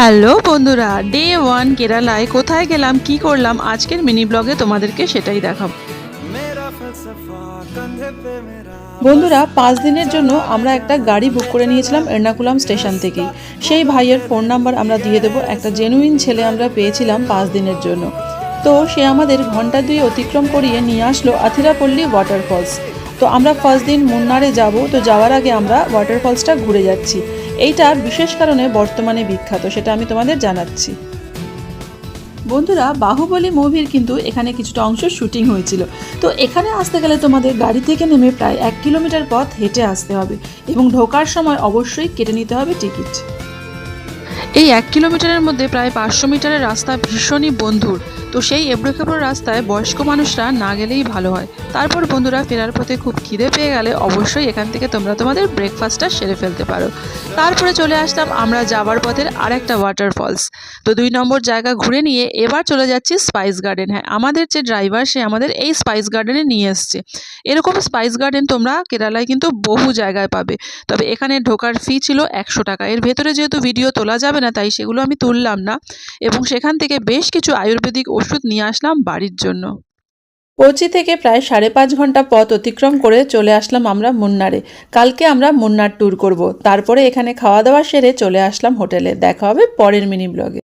Hello বন্ধুরা, day 1 কেরালায় কোথায় গেলাম, কি করলাম আজকের মিনি ব্লগে তোমাদেরকে সেটাই দেখাবো। বন্ধুরা, 5 দিনের জন্য আমরা একটা গাড়ি বুক করে নিয়েছিলাম এর্নাকুলাম স্টেশন থেকেই। সেই ভাইয়ের ফোন নাম্বার আমরা দিয়ে দেবো। একটা জেনুইন ছেলে আমরা পেয়েছিলাম 5 দিনের জন্য। তো সে আমাদের ঘন্টা 2 অতিক্রম করিয়ে নিয়ে আসলো আথিরাপল্লী ওয়াটারফলস। তো আমরা ফার্স্ট দিন মুন্নারে যাব। তো যাওয়ার আগে আমরা ওয়াটারফলসটা ঘুরে যাচ্ছি। এইটা বিশেষ কারণে বর্তমানে বিখ্যাত, সেটা আমি তোমাদের জানাচ্ছি। বন্ধুরা, বাহুবলী মুভির কিন্তু এখানে কিছুটা অংশ শুটিং হয়েছিল। তো এখানে আসতে গেলে তোমাদের গাড়ি থেকে নেমে প্রায় 1 কিলোমিটার পথ হেঁটে আসতে হবে এবং ঢোকার সময় অবশ্যই কেটে নিতে হবে টিকিট। এই 1 কিলোমিটারের মধ্যে প্রায় 500 মিটারের রাস্তা ভীষণই বন্ধুর। তো সেই এবড়োখেবড়ো রাস্তায় বয়স্ক মানুষরা না গেলেই ভালো হয়। তারপর বন্ধুরা, ফেরার পথে খুব খিদে পেয়ে গেলে অবশ্যই এখান থেকে তোমরা তোমাদের ব্রেকফাস্টটা সেরে ফেলতে পারো। তারপরে চলে আসলাম আমরা যাওয়ার পথের আরেকটা ওয়াটারফলস। তো 2 নম্বর জায়গা ঘুরে নিয়ে এবার চলে যাচ্ছি স্পাইস গার্ডেন। হ্যাঁ, আমাদের যে ড্রাইভার সে আমাদের এই স্পাইস গার্ডেনে নিয়ে এসছে। এরকম স্পাইস গার্ডেন তোমরা কেরালায় কিন্তু বহু জায়গায় পাবে। তবে এখানে ঢোকার ফি ছিল 100 টাকা। এর ভেতরে যেহেতু ভিডিও তোলা যাবে না, তাই সেগুলো আমি তুললাম না। এবং সেখান থেকে বেশ কিছু আয়ুর্বেদিক ওষুধ নিয়ে আসলাম বাড়ির জন্য। কোচি থেকে প্রায় 5.5 ঘন্টা পথ অতিক্রম করে চলে আসলাম আমরা মুন্নারে। কালকে আমরা মুন্নার ট্যুর করব। তারপরে এখানে খাওয়া দাওয়া সেরে চলে আসলাম হোটেলে। দেখা হবে পরের মিনি ব্লগে।